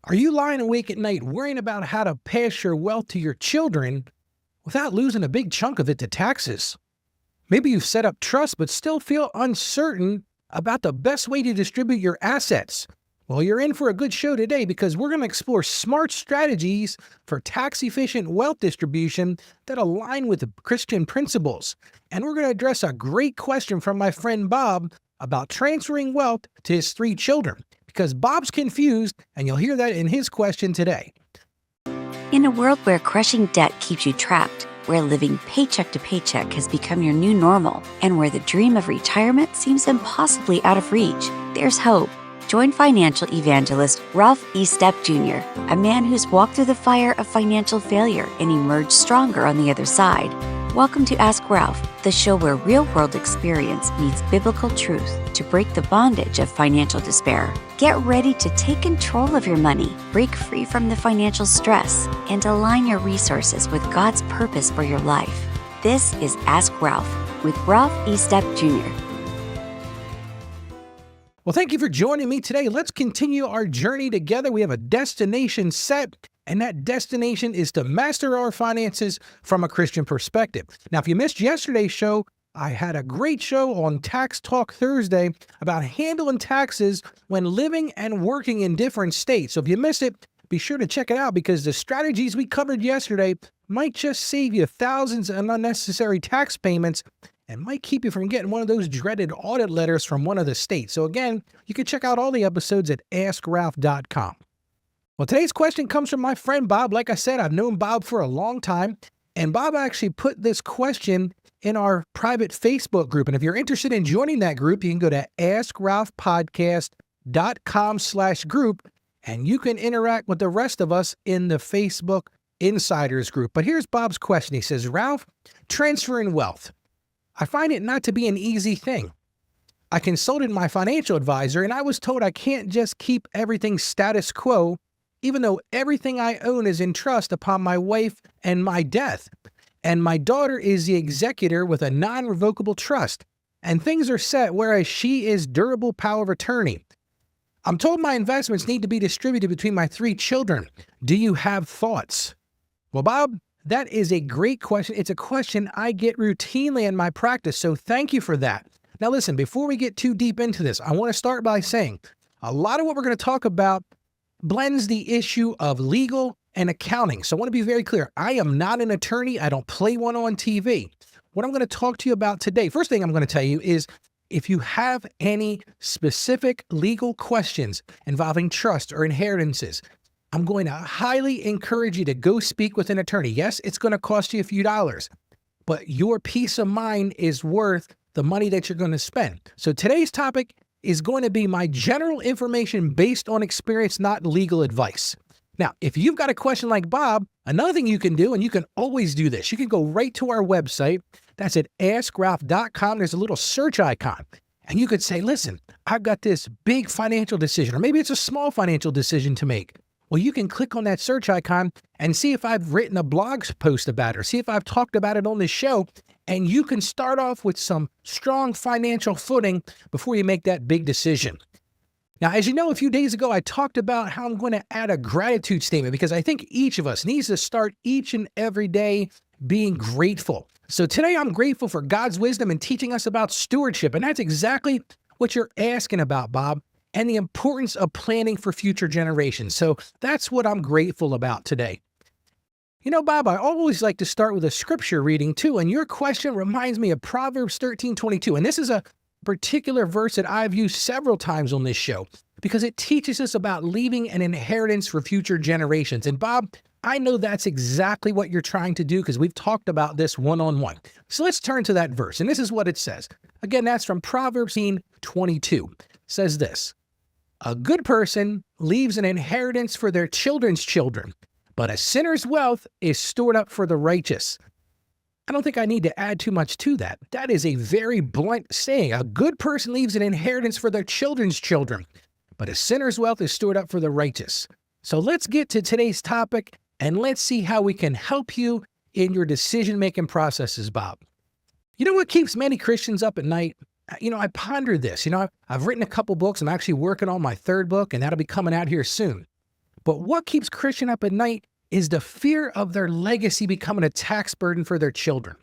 Are you lying awake at night worrying about how to pass your wealth to your children without losing a big chunk of it to taxes? Maybe you've set up trust but still feel uncertain about the best way to distribute your assets. Well, you're in for a good show today because we're going to explore smart strategies for tax-efficient wealth distribution that align with Christian principles. And we're going to address a great question from my friend Bob about transferring wealth to his 3 children. Because Bob's confused, and you'll hear that in his question today. In a world where crushing debt keeps you trapped, where living paycheck to paycheck has become your new normal, and where the dream of retirement seems impossibly out of reach, there's hope. Join financial evangelist Ralph E. Stepp Jr., a man who's walked through the fire of financial failure and emerged stronger on the other side. Welcome to Ask Ralph, the show where real-world experience meets biblical truth to break the bondage of financial despair. Get ready to take control of your money, break free from the financial stress, and align your resources with God's purpose for your life. This is Ask Ralph with Ralph E. Stepp Jr. Well, thank you for joining me today. Let's continue our journey together. We have a destination set, and that destination is to master our finances from a Christian perspective. Now, if you missed yesterday's show, I had a great show on Tax Talk Thursday about handling taxes when living and working in different states. So if you missed it, be sure to check it out because the strategies we covered yesterday might just save you thousands of unnecessary tax payments and might keep you from getting one of those dreaded audit letters from one of the states. So again, you can check out all the episodes at AskRalph.com. Well, today's question comes from my friend Bob. Like I said, I've known Bob for a long time, and Bob actually put this question in our private Facebook group. And if you're interested in joining that group, you can go to AskRalphPodcast.com/group, and you can interact with the rest of us in the Facebook Insiders group. But here's Bob's question. He says, Ralph, transferring wealth. I find it not to be an easy thing. I consulted my financial advisor, and I was told I can't just keep everything status quo, even though everything I own is in trust upon my wife and my death. And my daughter is the executor with a non-revocable trust, and things are set whereas she is durable power of attorney. I'm told my investments need to be distributed between my 3 children. Do you have thoughts? Well, Bob, that is a great question. It's a question I get routinely in my practice, so thank you for that. Now listen, before we get too deep into this, I want to start by saying a lot of what we're going to talk about blends the issue of legal and accounting. So I want to be very clear. I am not an attorney. I don't play one on TV. What I'm going to talk to you about today, first thing I'm going to tell you is if you have any specific legal questions involving trust or inheritances, I'm going to highly encourage you to go speak with an attorney. Yes, it's going to cost you a few dollars, but your peace of mind is worth the money that you're going to spend. So today's topic is going to be my general information based on experience, not legal advice. Now, if you've got a question like Bob, another thing you can do, and you can always do this, you can go right to our website. That's at AskRalph.com. There's a little search icon. And you could say, listen, I've got this big financial decision, or maybe it's a small financial decision to make. Well, you can click on that search icon and see if I've written a blog post about it, or see if I've talked about it on this show, and you can start off with some strong financial footing before you make that big decision. Now, as you know, a few days ago, I talked about how I'm going to add a gratitude statement because I think each of us needs to start each and every day being grateful. So today I'm grateful for God's wisdom in teaching us about stewardship, and that's exactly what you're asking about, Bob, and the importance of planning for future generations. So that's what I'm grateful about today. You know, Bob, I always like to start with a scripture reading too, and your question reminds me of Proverbs 13:22. And this is a particular verse that I've used several times on this show because it teaches us about leaving an inheritance for future generations. And Bob, I know that's exactly what you're trying to do because we've talked about this one-on-one. So let's turn to that verse, and this is what it says. Again, that's from Proverbs 13:22. It says this, a good person leaves an inheritance for their children's children, but a sinner's wealth is stored up for the righteous. I don't think I need to add too much to that. That is a very blunt saying. A good person leaves an inheritance for their children's children, but a sinner's wealth is stored up for the righteous. So let's get to today's topic, and let's see how we can help you in your decision-making processes, Bob. You know what keeps many Christians up at night? I ponder this. I've written a couple books. I'm actually working on my 3rd book, and that'll be coming out here soon. But what keeps Christian up at night is the fear of their legacy becoming a tax burden for their children.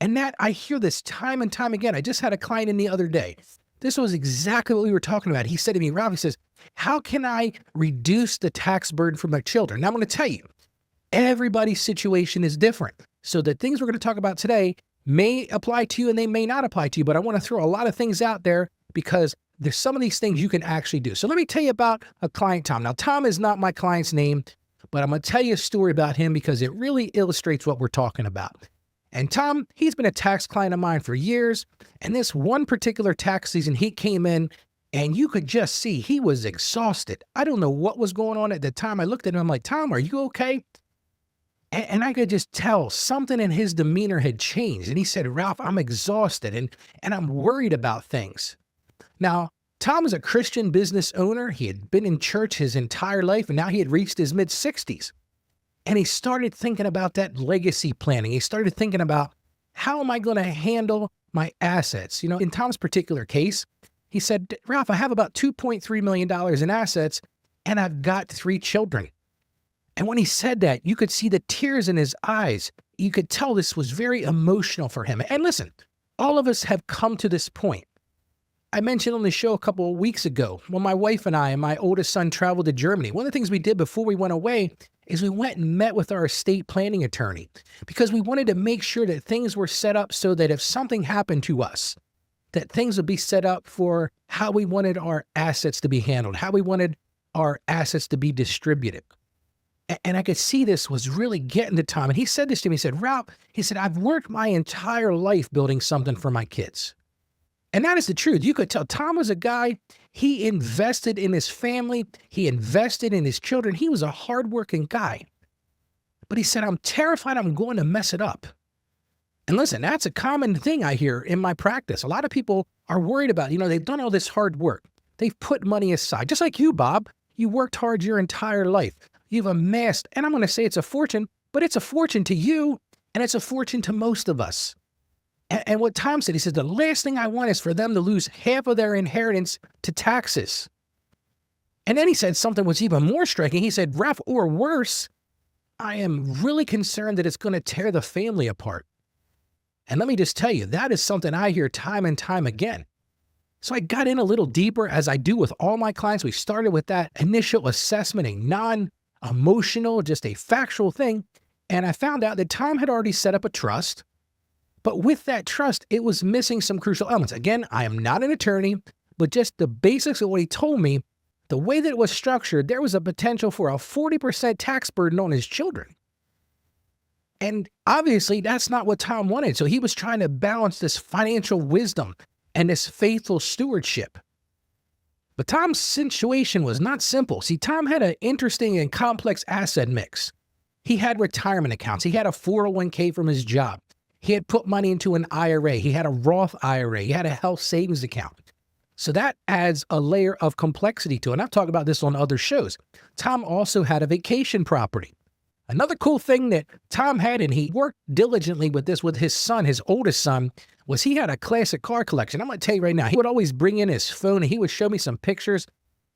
And that I hear this time and time again. I just had a client in the other day. This was exactly what we were talking about. He said to me, Ralph, he says, how can I reduce the tax burden for my children? Now I'm going to tell you, everybody's situation is different. So the things we're going to talk about today may apply to you and they may not apply to you, but I want to throw a lot of things out there because there's some of these things you can actually do. So let me tell you about a client, Tom. Now, Tom is not my client's name, but I'm going to tell you a story about him because it really illustrates what we're talking about. And Tom, he's been a tax client of mine for years. And this one particular tax season, he came in and you could just see he was exhausted. I don't know what was going on at the time. I looked at him, I'm like, Tom, are you okay? And I could just tell something in his demeanor had changed. And he said, Ralph, I'm exhausted and I'm worried about things. Now, Tom is a Christian business owner. He had been in church his entire life, and now he had reached his mid-60s. And he started thinking about that legacy planning. He started thinking about, how am I going to handle my assets? You know, in Tom's particular case, he said, Ralph, I have about $2.3 million in assets, and I've got 3 children. And when he said that, you could see the tears in his eyes. You could tell this was very emotional for him. And listen, all of us have come to this point. I mentioned on the show a couple of weeks ago when my wife and I and my oldest son traveled to Germany. One of the things we did before we went away is we went and met with our estate planning attorney because we wanted to make sure that things were set up so that if something happened to us, that things would be set up for how we wanted our assets to be handled, how we wanted our assets to be distributed. And I could see this was really getting to Tom. And he said this to me, he said, Ralph, he said, I've worked my entire life building something for my kids. And that is the truth. You could tell Tom was a guy, he invested in his family. He invested in his children. He was a hardworking guy. But he said, I'm terrified I'm going to mess it up. And listen, that's a common thing I hear in my practice. A lot of people are worried about, they've done all this hard work. They've put money aside. Just like you, Bob. You worked hard your entire life. You've amassed, and I'm going to say it's a fortune, but it's a fortune to you, and it's a fortune to most of us. And what Tom said, he said, the last thing I want is for them to lose half of their inheritance to taxes. And then he said something was even more striking. He said, Ralph, or worse, I am really concerned that it's going to tear the family apart. And let me just tell you, that is something I hear time and time again. So I got in a little deeper, as I do with all my clients. We started with that initial assessment, a non-emotional, just a factual thing. And I found out that Tom had already set up a trust. But with that trust, it was missing some crucial elements. Again, I am not an attorney, but just the basics of what he told me, the way that it was structured, there was a potential for a 40% tax burden on his children. And obviously, that's not what Tom wanted. So he was trying to balance this financial wisdom and this faithful stewardship. But Tom's situation was not simple. See, Tom had an interesting and complex asset mix. He had retirement accounts. He had a 401k from his job. He had put money into an IRA. He had a Roth IRA. He had a health savings account. So that adds a layer of complexity to it. And I've talked about this on other shows. Tom also had a vacation property. Another cool thing that Tom had, and he worked diligently with this with his son, his oldest son, was he had a classic car collection. I'm going to tell you right now, he would always bring in his phone and he would show me some pictures.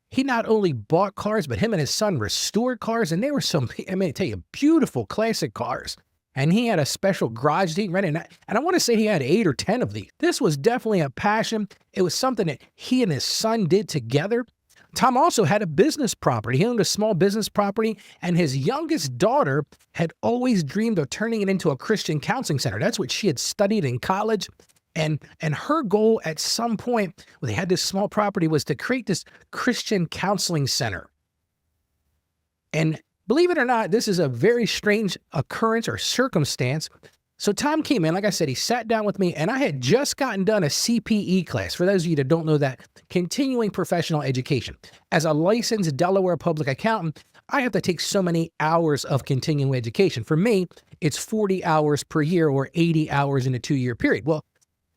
He not only bought cars, but him and his son restored cars. And they were I tell you, beautiful classic cars. And he had a special garage that he rented. And I want to say he had 8 or 10 of these. This was definitely a passion. It was something that he and his son did together. Tom also had a business property. He owned a small business property, and his youngest daughter had always dreamed of turning it into a Christian counseling center. That's what she had studied in college. And her goal at some point, when they had this small property, was to create this Christian counseling center. And believe it or not, this is a very strange occurrence or circumstance. So Tom came in, like I said, he sat down with me, and I had just gotten done a CPE class. For those of you that don't know that, continuing professional education. As a licensed Delaware public accountant, I have to take so many hours of continuing education. For me, it's 40 hours per year or 80 hours in a 2-year period. Well,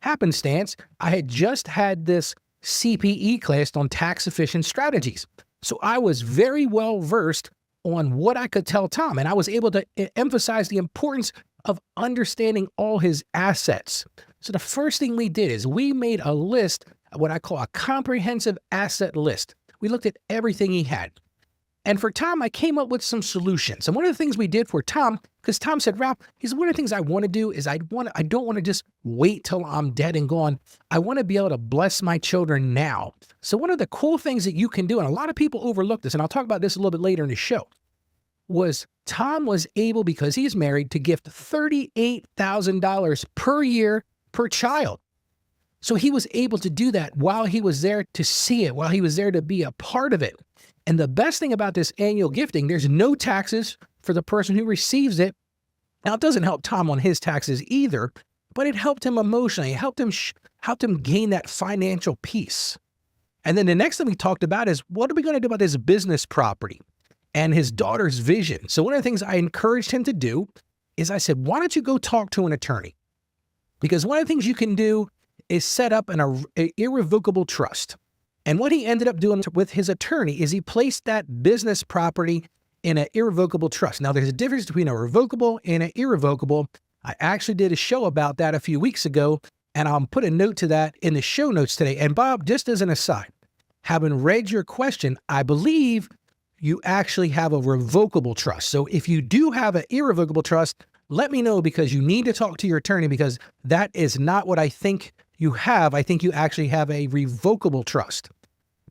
happenstance, I had just had this CPE class on tax efficient strategies. So I was very well versed on what I could tell Tom, and I was able to emphasize the importance of understanding all his assets. So the first thing we did is we made a list, what I call a comprehensive asset list. We looked at everything he had. And for Tom, I came up with some solutions. And one of the things we did for Tom, because Tom said, Ralph, he said, one of the things I want to do is I don't want to just wait till I'm dead and gone. I want to be able to bless my children now. So one of the cool things that you can do, and a lot of people overlook this, and I'll talk about this a little bit later in the show, was Tom was able, because he's married, to gift $38,000 per year per child. So he was able to do that while he was there to see it, while he was there to be a part of it. And the best thing about this annual gifting, there's no taxes for the person who receives it. Now, it doesn't help Tom on his taxes either, but it helped him emotionally. It helped him gain that financial peace. And then the next thing we talked about is, what are we going to do about this business property and his daughter's vision? So one of the things I encouraged him to do is I said, why don't you go talk to an attorney? Because one of the things you can do is set up an irrevocable trust. And what he ended up doing with his attorney is he placed that business property in an irrevocable trust. Now, there's a difference between a revocable and an irrevocable. I actually did a show about that a few weeks ago, and I'll put a note to that in the show notes today. And Bob, just as an aside, having read your question, I believe you actually have a revocable trust. So if you do have an irrevocable trust, let me know, because you need to talk to your attorney, because that is not what I think you have. I think you actually have a revocable trust.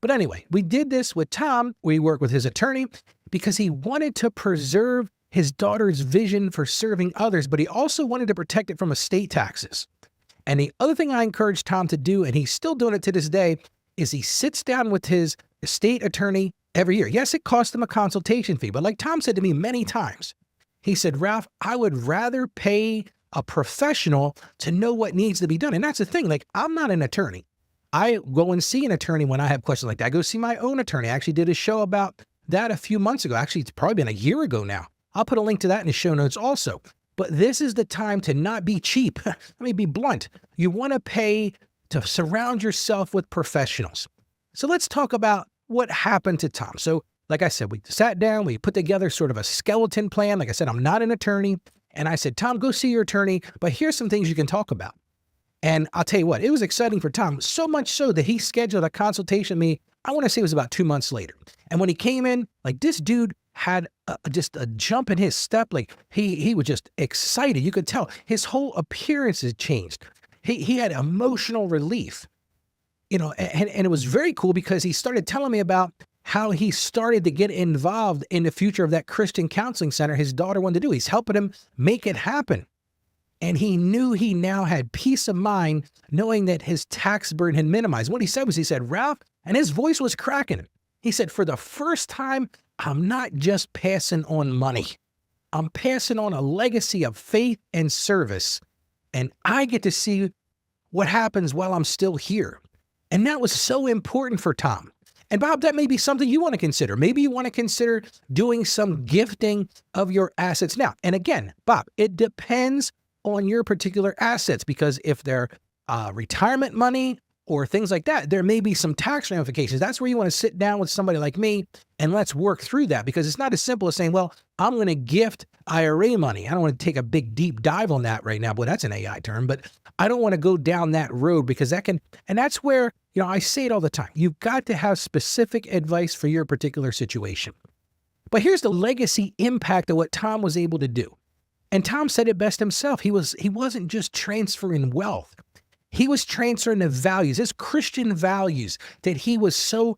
But anyway, we did this with Tom. We worked with his attorney because he wanted to preserve his daughter's vision for serving others, but he also wanted to protect it from estate taxes. And the other thing I encouraged Tom to do, and he's still doing it to this day, is he sits down with his estate attorney every year. Yes, it costs him a consultation fee, but like Tom said to me many times, he said, Ralph, I would rather pay a professional to know what needs to be done. And that's the thing, like, I'm not an attorney. I go and see an attorney when I have questions like that. I go see my own attorney. I actually did a show about that a few months ago. Actually, it's probably been a year ago now. I'll put a link to that in the show notes also. But this is the time to not be cheap. Let me be blunt. You want to pay to surround yourself with professionals. So let's talk about what happened to Tom. So like I said, we sat down, we put together sort of a skeleton plan. Like I said, I'm not an attorney. And I said, Tom, go see your attorney, but here's some things you can talk about. And I'll tell you what, it was exciting for Tom, so much so that he scheduled a consultation with me. I want to say it was about 2 months later. And when he came in, like, this dude had just a jump in his step. Like he was just excited. You could tell his whole appearance had changed. He had emotional relief, and it was very cool because he started telling me about how he started to get involved in the future of that Christian counseling center his daughter wanted to do. He's helping him make it happen. And he knew he now had peace of mind knowing that his tax burden had minimized. What he said was, he said, Ralph, and his voice was cracking. He said, for the first time, I'm not just passing on money. I'm passing on a legacy of faith and service. And I get to see what happens while I'm still here. And that was so important for Tom. And Bob, that may be something you want to consider. Maybe you want to consider doing some gifting of your assets now. And again, Bob, it depends on your particular assets, because if they're retirement money or things like that, there may be some tax ramifications. That's where you want to sit down with somebody like me and let's work through that, because it's not as simple as saying, well, I'm going to gift IRA money. I don't want to take a big deep dive on that right now. Boy, that's an AI term, but I don't want to go down that road, because that can, and that's where, I say it all the time. You've got to have specific advice for your particular situation. But here's the legacy impact of what Tom was able to do. And Tom said it best himself. He wasn't just transferring wealth. He was transferring the values, his Christian values that he was so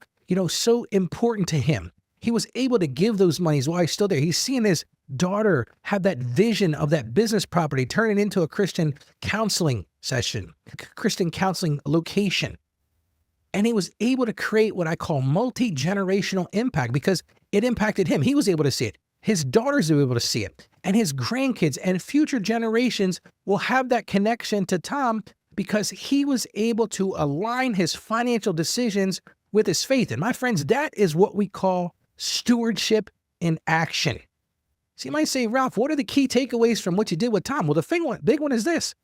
important to him. He was able to give those monies while he's still there. He's seeing his daughter have that vision of that business property, turn it into a Christian counseling session, Christian counseling location. And he was able to create what I call multi-generational impact, because it impacted him. He was able to see it. His daughters were able to see it. And his grandkids and future generations will have that connection to Tom, because he was able to align his financial decisions with his faith. And my friends, that is what we call stewardship in action. So you might say, Ralph, what are the key takeaways from what you did with Tom? Well, the big one is this.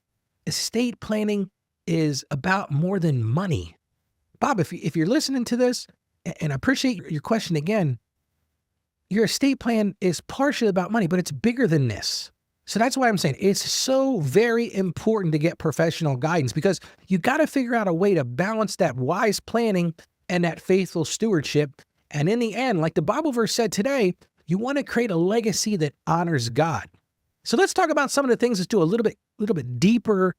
Estate planning is about more than money. Bob, if you're listening to this, and I appreciate your question again, your estate plan is partially about money, but it's bigger than this. So that's why I'm saying it's so very important to get professional guidance, because you got to figure out a way to balance that wise planning and that faithful stewardship. And in the end, like the Bible verse said today, you want to create a legacy that honors God. So let's talk about some of the things. Let's do a little bit deeper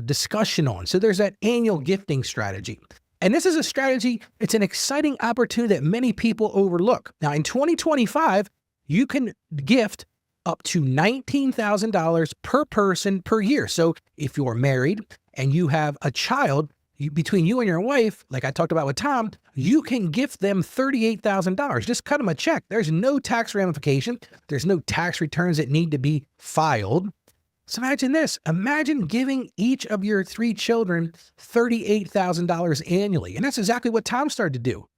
discussion on. So there's that annual gifting strategy. And this is a strategy, it's an exciting opportunity that many people overlook. Now in 2025, you can gift up to $19,000 per person per year. So if you're married and you have a child, between you and your wife, like I talked about with Tom, you can gift them $38,000. Just cut them a check. There's no tax ramification. There's no tax returns that need to be filed. So imagine this. Imagine giving each of your 3 children $38,000 annually. And that's exactly what Tom started to do.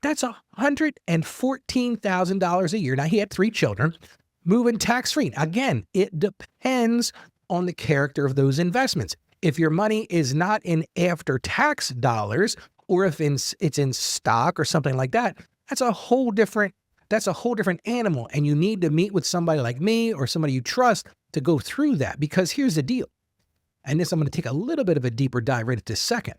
That's $114,000 a year. Now, he had 3 children, moving tax-free. Again, it depends on the character of those investments. If your money is not in after-tax dollars, or if it's in stock or something like that, that's a whole different animal. And you need to meet with somebody like me or somebody you trust to go through that. Because here's the deal. And this, I'm going to take a little bit of a deeper dive right at this second.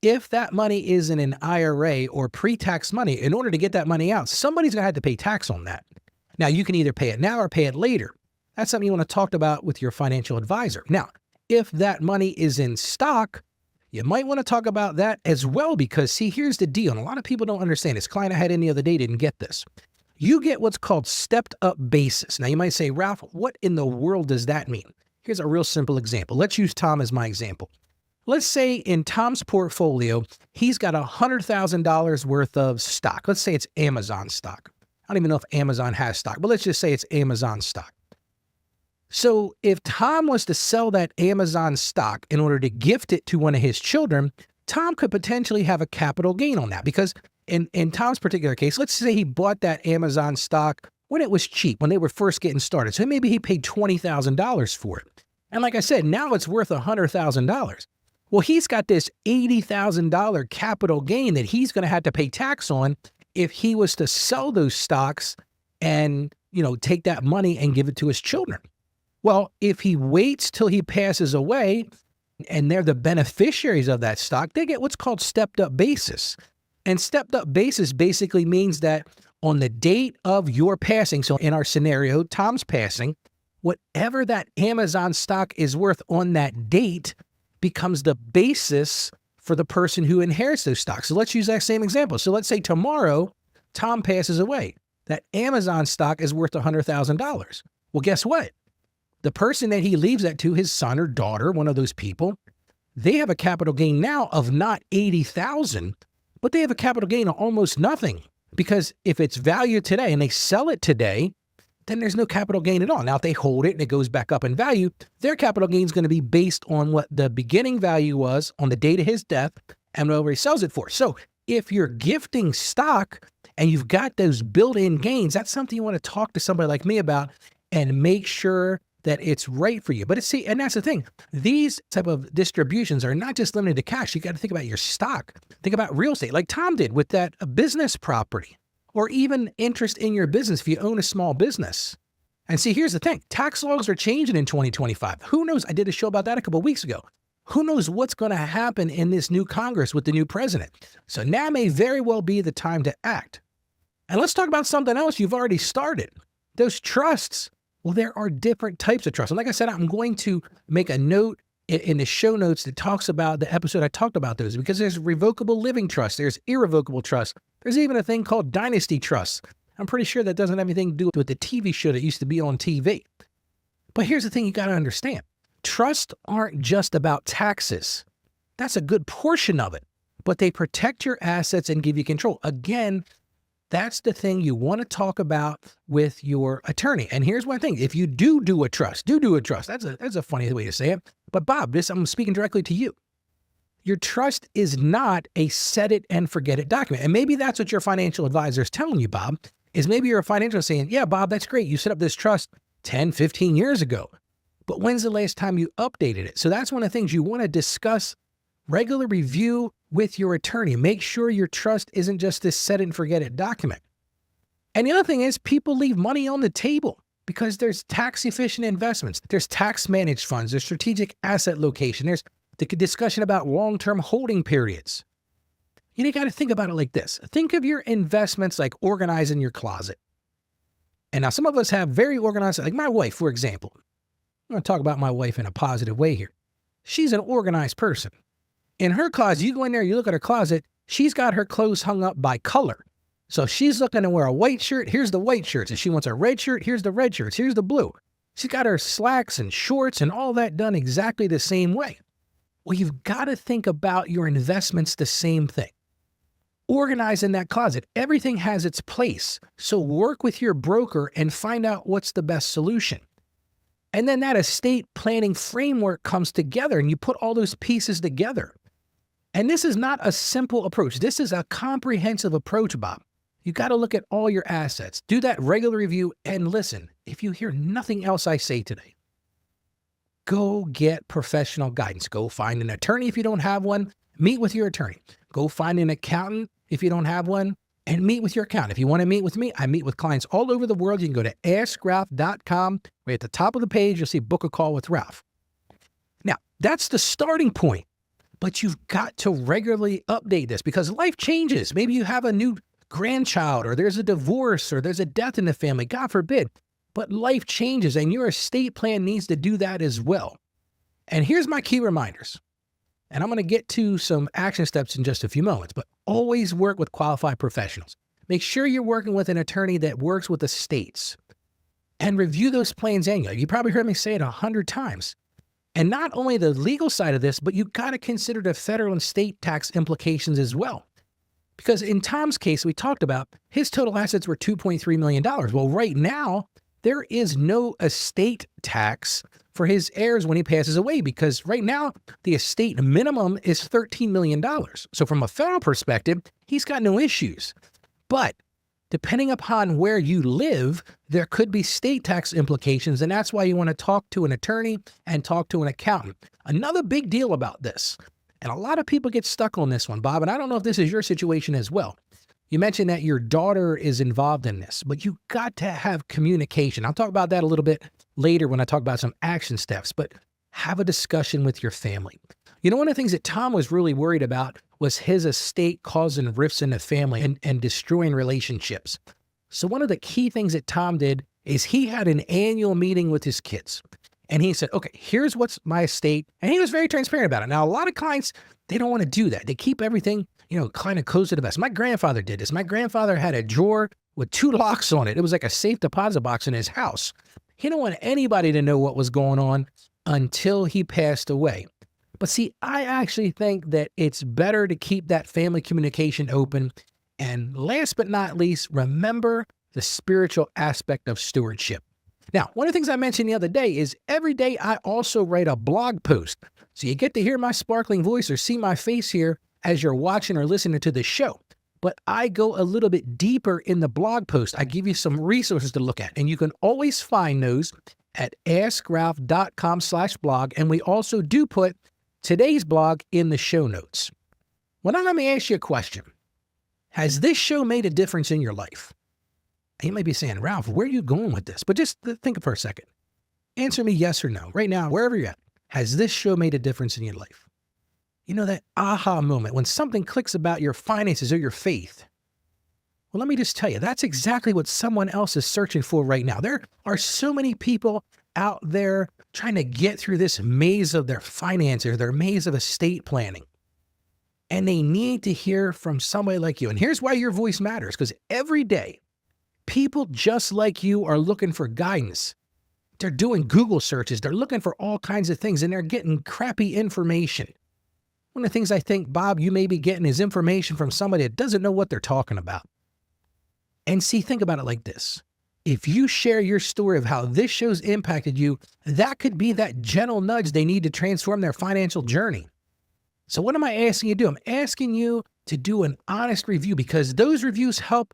If that money is in an IRA or pre-tax money, in order to get that money out, somebody's going to have to pay tax on that. Now, you can either pay it now or pay it later. That's something you want to talk about with your financial advisor. Now, if that money is in stock, you might want to talk about that as well, because see, here's the deal. And a lot of people don't understand this. Client I had in the other day didn't get this. You get what's called stepped up basis. Now you might say, Ralph, what in the world does that mean? Here's a real simple example. Let's use Tom as my example. Let's say in Tom's portfolio, he's got $100,000 worth of stock. Let's say it's Amazon stock. I don't even know if Amazon has stock, but let's just say it's Amazon stock. So if Tom was to sell that Amazon stock in order to gift it to one of his children, Tom could potentially have a capital gain on that, because in Tom's particular case, let's say he bought that Amazon stock when it was cheap, when they were first getting started. So maybe he paid $20,000 for it. And like I said, now it's worth $100,000. Well, he's got this $80,000 capital gain that he's going to have to pay tax on if he was to sell those stocks and, take that money and give it to his children. Well, if he waits till he passes away and they're the beneficiaries of that stock, they get what's called stepped up basis. And stepped up basis basically means that on the date of your passing, so in our scenario, Tom's passing, whatever that Amazon stock is worth on that date becomes the basis for the person who inherits those stocks. So let's use that same example. So let's say tomorrow, Tom passes away. That Amazon stock is worth $100,000. Well, guess what? The person that he leaves that to, his son or daughter, one of those people, they have a capital gain now of not $80,000, but they have a capital gain of almost nothing. Because if it's valued today and they sell it today, then there's no capital gain at all. Now, if they hold it and it goes back up in value, their capital gain is going to be based on what the beginning value was on the date of his death and whatever he sells it for. So if you're gifting stock and you've got those built-in gains, that's something you want to talk to somebody like me about and make sure that it's right for you. But and that's the thing. These type of distributions are not just limited to cash. You got to think about your stock. Think about real estate, like Tom did with that business property, or even interest in your business if you own a small business. And see, here's the thing. Tax laws are changing in 2025. Who knows? I did a show about that a couple of weeks ago. Who knows what's going to happen in this new Congress with the new president? So now may very well be the time to act. And let's talk about something else you've already started. Those trusts. Well, there are different types of trusts. And like I said, I'm going to make a note in the show notes that talks about the episode I talked about those, because there's revocable living trust, there's irrevocable trust, there's even a thing called dynasty trust. I'm pretty sure that doesn't have anything to do with the TV show that used to be on TV. But here's the thing you got to understand. Trusts aren't just about taxes. That's a good portion of it, but they protect your assets and give you control. Again, that's the thing you want to talk about with your attorney. And here's one thing. If you do a trust, that's a funny way to say it. But Bob, I'm speaking directly to you. Your trust is not a set it and forget it document. And maybe that's what your financial advisor is telling you, Bob, is maybe you're a financial saying, yeah, Bob, that's great. You set up this trust 10, 15 years ago. But when's the last time you updated it? So that's one of the things you want to discuss. Regular review with your attorney. Make sure your trust isn't just this set it and forget it document. And the other thing is, people leave money on the table because there's tax efficient investments. There's tax managed funds. There's strategic asset location. There's the discussion about long-term holding periods. You got to think about it like this. Think of your investments like organizing your closet. And now some of us have very organized, like my wife, for example. I'm going to talk about my wife in a positive way here. She's an organized person. In her closet, you go in there, you look at her closet, she's got her clothes hung up by color. So if she's looking to wear a white shirt, here's the white shirts. If she wants a red shirt, here's the red shirts. Here's the blue. She's got her slacks and shorts and all that done exactly the same way. Well, you've got to think about your investments the same thing. Organize in that closet. Everything has its place. So work with your broker and find out what's the best solution. And then that estate planning framework comes together and you put all those pieces together. And this is not a simple approach. This is a comprehensive approach, Bob. You got to look at all your assets, do that regular review, and listen. If you hear nothing else I say today, go get professional guidance. Go find an attorney if you don't have one. Meet with your attorney. Go find an accountant if you don't have one, and meet with your accountant. If you want to meet with me, I meet with clients all over the world. You can go to askralph.com. Right at the top of the page, you'll see Book a Call with Ralph. Now, that's the starting point, but you've got to regularly update this because life changes. Maybe you have a new grandchild, or there's a divorce, or there's a death in the family, God forbid. But life changes, and your estate plan needs to do that as well. And here's my key reminders. And I'm going to get to some action steps in just a few moments, but always work with qualified professionals. Make sure you're working with an attorney that works with estates and review those plans annually. You probably heard me say it 100 times. And not only the legal side of this, but you got to consider the federal and state tax implications as well. Because in Tom's case, we talked about his total assets were $2.3 million. Well, right now, there is no estate tax for his heirs when he passes away because right now the estate minimum is $13 million. So from a federal perspective, he's got no issues. But depending upon where you live, there could be state tax implications. And that's why you want to talk to an attorney and talk to an accountant. Another big deal about this, and a lot of people get stuck on this one, Bob, and I don't know if this is your situation as well. You mentioned that your daughter is involved in this, but you got to have communication. I'll talk about that a little bit later when I talk about some action steps, but have a discussion with your family. You know, one of the things that Tom was really worried about was his estate causing rifts in the family and destroying relationships. So one of the key things that Tom did is he had an annual meeting with his kids. And he said, okay, here's what's my estate. And he was very transparent about it. Now, a lot of clients, they don't want to do that. They keep everything, kind of close to the vest. My grandfather did this. My grandfather had a drawer with 2 locks on it. It was like a safe deposit box in his house. He didn't want anybody to know what was going on until he passed away. But see, I actually think that it's better to keep that family communication open. And last but not least, remember the spiritual aspect of stewardship. Now, one of the things I mentioned the other day is every day I also write a blog post. So you get to hear my sparkling voice or see my face here as you're watching or listening to the show. But I go a little bit deeper in the blog post. I give you some resources to look at, and you can always find those at askralph.com/blog. And we also do put today's blog in the show notes. Well, now let me ask you a question. Has this show made a difference in your life? You may be saying, Ralph, where are you going with this? But just think for a second. Answer me yes or no. Right now, wherever you're at, has this show made a difference in your life? You know, that aha moment when something clicks about your finances or your faith. Well, let me just tell you, that's exactly what someone else is searching for right now. There are so many people out there trying to get through this maze of their finances, their maze of estate planning. And they need to hear from somebody like you. And here's why your voice matters, because every day, people just like you are looking for guidance. They're doing Google searches. They're looking for all kinds of things, and they're getting crappy information. One of the things I think, Bob, you may be getting is information from somebody that doesn't know what they're talking about. And see, think about it like this. If you share your story of how this show's impacted you, that could be that gentle nudge they need to transform their financial journey. So what am I asking you to do? I'm asking you to do an honest review, because those reviews help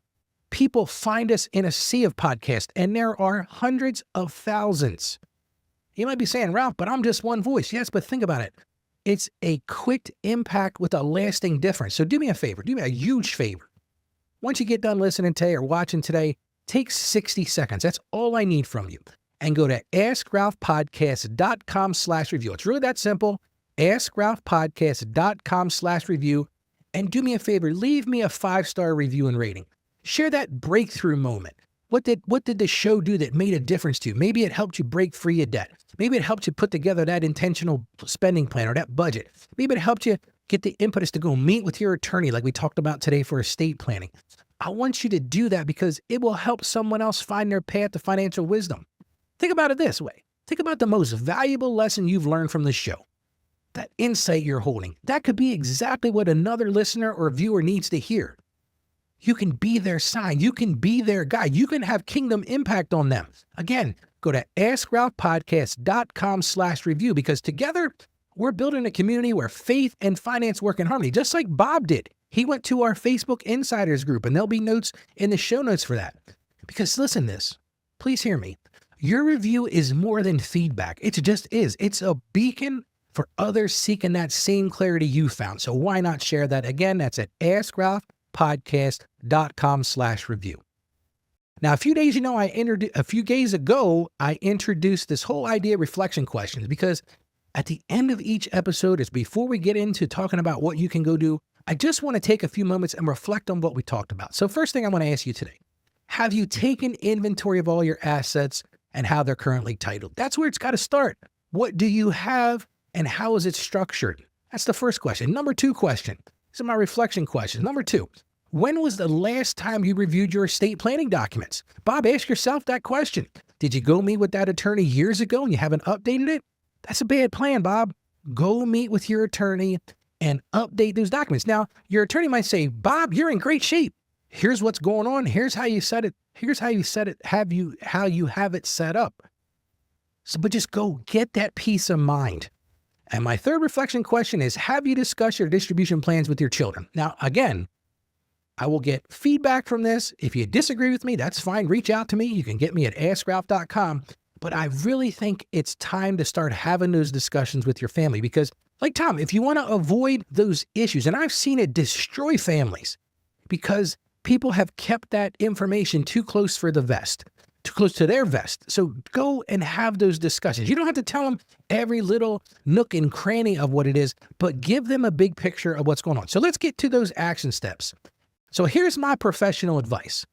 people find us in a sea of podcasts, and there are hundreds of thousands. You might be saying, Ralph, but I'm just one voice. Yes, but think about it. It's a quick impact with a lasting difference. So do me a favor. Do me a huge favor. Once you get done listening today or watching today, take 60 seconds. That's all I need from you. And go to AskRalphPodcast.com/review. It's really that simple. AskRalphPodcast.com/review. And do me a favor, leave me a 5-star review and rating. Share that breakthrough moment. What did the show do that made a difference to you? Maybe it helped you break free of debt. Maybe it helped you put together that intentional spending plan or that budget. Maybe it helped you get the impetus to go meet with your attorney like we talked about today for estate planning. I want you to do that because it will help someone else find their path to financial wisdom. Think about it this way. Think about the most valuable lesson you've learned from this show. That insight you're holding. That could be exactly what another listener or viewer needs to hear. You can be their sign. You can be their guide. You can have kingdom impact on them. Again, go to askralphpodcast.com/review because together we're building a community where faith and finance work in harmony, just like Bob did. He went to our Facebook Insiders group, and there'll be notes in the show notes for that. Because listen this, please hear me. Your review is more than feedback. It just is. It's a beacon for others seeking that same clarity you found. So why not share that? Again, that's at askralphpodcast.com/review. Now, a few days ago, I introduced this whole idea of reflection questions because at the end of each episode is before we get into talking about what you can go do, I just want to take a few moments and reflect on what we talked about. So first thing I want to ask you today, have you taken inventory of all your assets and how they're currently titled? That's where it's got to start. What do you have and how is it structured? That's the first question. Number 2 question. These are my reflection questions. Number 2, when was the last time you reviewed your estate planning documents? Bob, ask yourself that question. Did you go meet with that attorney years ago and you haven't updated it? That's a bad plan, Bob. Go meet with your attorney and update those documents. Now, your attorney might say, Bob, you're in great shape. Here's what's going on. Here's how you set it. Here's how you set it, how you have it set up. So, but just go get that peace of mind. And my third reflection question is, have you discussed your distribution plans with your children? Now, again, I will get feedback from this. If you disagree with me, that's fine. Reach out to me. You can get me at askralph.com. But I really think it's time to start having those discussions with your family because, like Tom, if you want to avoid those issues, and I've seen it destroy families because people have kept that information too close for the vest, too close to their vest. So go and have those discussions. You don't have to tell them every little nook and cranny of what it is, but give them a big picture of what's going on. So let's get to those action steps. So here's my professional advice.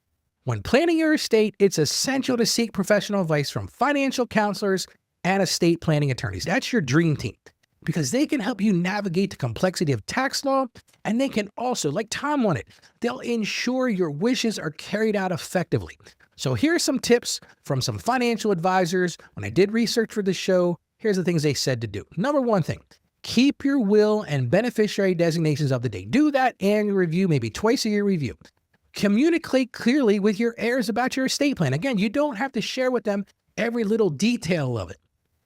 When planning your estate, it's essential to seek professional advice from financial counselors and estate planning attorneys. That's your dream team because they can help you navigate the complexity of tax law, and they can also, like Tom wanted, they'll ensure your wishes are carried out effectively. So here's some tips from some financial advisors. When I did research for the show, here's the things they said to do. Number 1 thing, keep your will and beneficiary designations up to date. Do that annual review, maybe twice a year review. Communicate clearly with your heirs about your estate plan. Again, you don't have to share with them every little detail of it.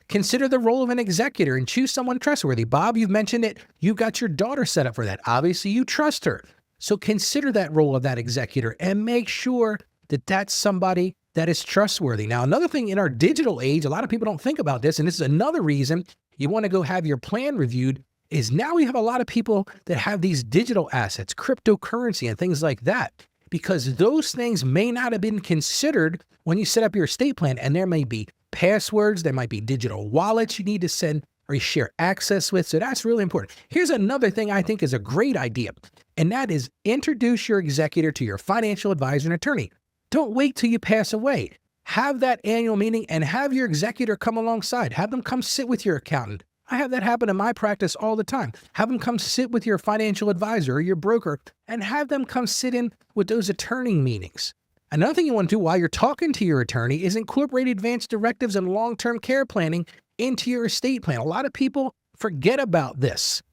Consider the role of an executor and choose someone trustworthy. Bob, you've mentioned it. You've got your daughter set up for that. Obviously, you trust her. So consider that role of that executor and make sure that that's somebody that is trustworthy. Now, another thing in our digital age, a lot of people don't think about this, and this is another reason you want to go have your plan reviewed, is now we have a lot of people that have these digital assets, cryptocurrency and things like that. Because those things may not have been considered when you set up your estate plan. And there may be passwords, there might be digital wallets you need to send or you share access with. So that's really important. Here's another thing I think is a great idea, and that is introduce your executor to your financial advisor and attorney. Don't wait till you pass away. Have that annual meeting and have your executor come alongside. Have them come sit with your accountant. I have that happen in my practice all the time. Have them come sit with your financial advisor or your broker and have them come sit in with those attorney meetings. Another thing you want to do while you're talking to your attorney is incorporate advanced directives and long-term care planning into your estate plan. A lot of people forget about this.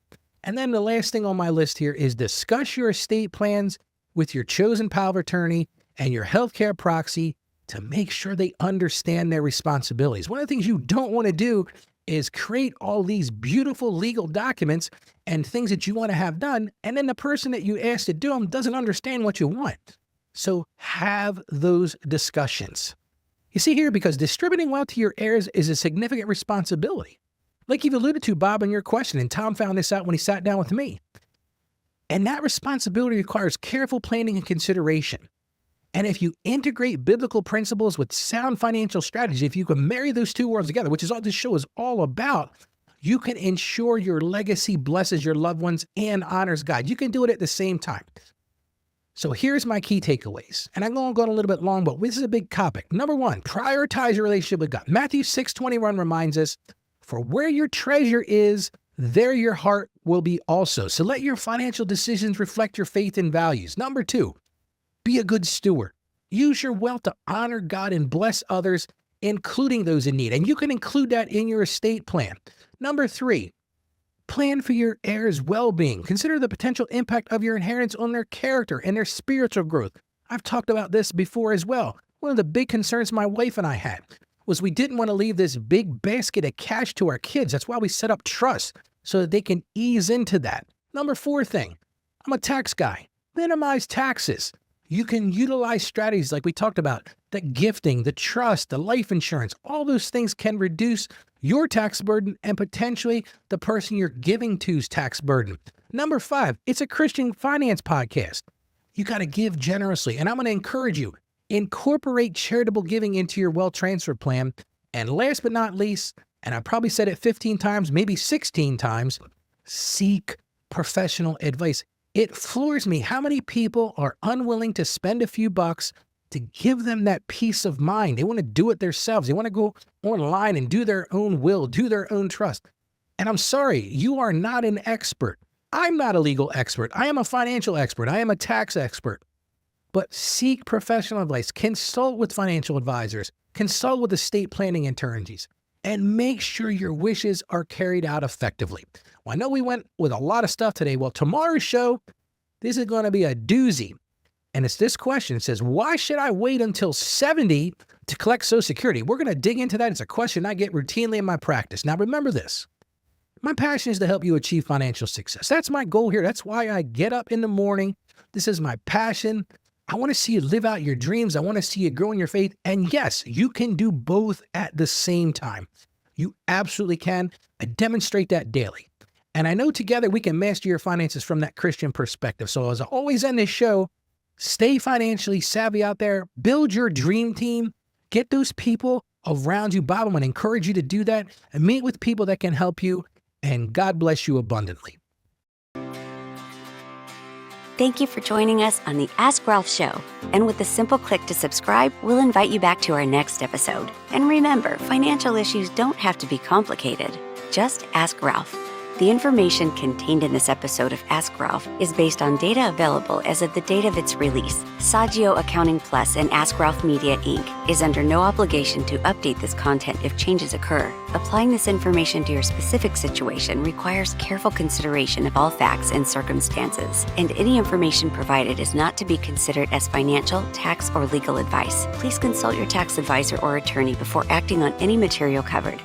And then the last thing on my list here is discuss your estate plans with your chosen power of attorney and your healthcare proxy to make sure they understand their responsibilities. One of the things you don't want to do is create all these beautiful legal documents and things that you want to have done, and then the person that you asked to do them doesn't understand what you want. So have those discussions. You see here, because distributing wealth to your heirs is a significant responsibility. Like you've alluded to, Bob, in your question, and Tom found this out when he sat down with me. And that responsibility requires careful planning and consideration. And if you integrate biblical principles with sound financial strategy, if you can marry those two worlds together, which is what this show is all about, you can ensure your legacy blesses your loved ones and honors God. You can do it at the same time. So here's my key takeaways. And I'm going to go a little bit long, but this is a big topic. Number one, prioritize your relationship with God. Matthew 6:21 reminds us, for where your treasure is, there your heart will be also. So let your financial decisions reflect your faith and values. Number two, be a good steward. Use your wealth to honor God and bless others, including those in need. And you can include that in your estate plan. Number three, plan for your heirs' well-being. Consider the potential impact of your inheritance on their character and their spiritual growth. I've talked about this before as well. One of the big concerns my wife and I had was we didn't want to leave this big basket of cash to our kids. That's why we set up trust so that they can ease into that. Number four thing, I'm a tax guy. Minimize taxes. You can utilize strategies like we talked about, the gifting, the trust, the life insurance. All those things can reduce your tax burden and potentially the person you're giving to's tax burden. Number five, it's a Christian finance podcast. You got to give generously. And I'm going to encourage you, incorporate charitable giving into your wealth transfer plan. And last but not least, and I probably said it 15 times, maybe 16 times, seek professional advice. It floors me how many people are unwilling to spend a few bucks to give them that peace of mind. They want to do it themselves. They want to go online and do their own will, do their own trust. And I'm sorry, you are not an expert. I'm not a legal expert. I am a financial expert. I am a tax expert. But seek professional advice. Consult with financial advisors. Consult with estate planning attorneys. And make sure your wishes are carried out effectively. Well, I know we went with a lot of stuff today. Well, tomorrow's show, this is going to be a doozy. And it's this question. It says, why should I wait until 70 to collect Social Security? We're going to dig into that. It's a question I get routinely in my practice. Now, remember this. My passion is to help you achieve financial success. That's my goal here. That's why I get up in the morning. This is my passion. I want to see you live out your dreams. I want to see you grow in your faith. And yes, you can do both at the same time. You absolutely can. I demonstrate that daily. And I know together we can master your finances from that Christian perspective. So as I always end this show, stay financially savvy out there. Build your dream team. Get those people around you. Bob, I'm going to encourage you to do that and meet with people that can help you. And God bless you abundantly. Thank you for joining us on the Ask Ralph Show. And with a simple click to subscribe, we'll invite you back to our next episode. And remember, financial issues don't have to be complicated. Just ask Ralph. The information contained in this episode of Ask Ralph is based on data available as of the date of its release. Saggio Accounting Plus and Ask Ralph Media, Inc. is under no obligation to update this content if changes occur. Applying this information to your specific situation requires careful consideration of all facts and circumstances, and any information provided is not to be considered as financial, tax, or legal advice. Please consult your tax advisor or attorney before acting on any material covered.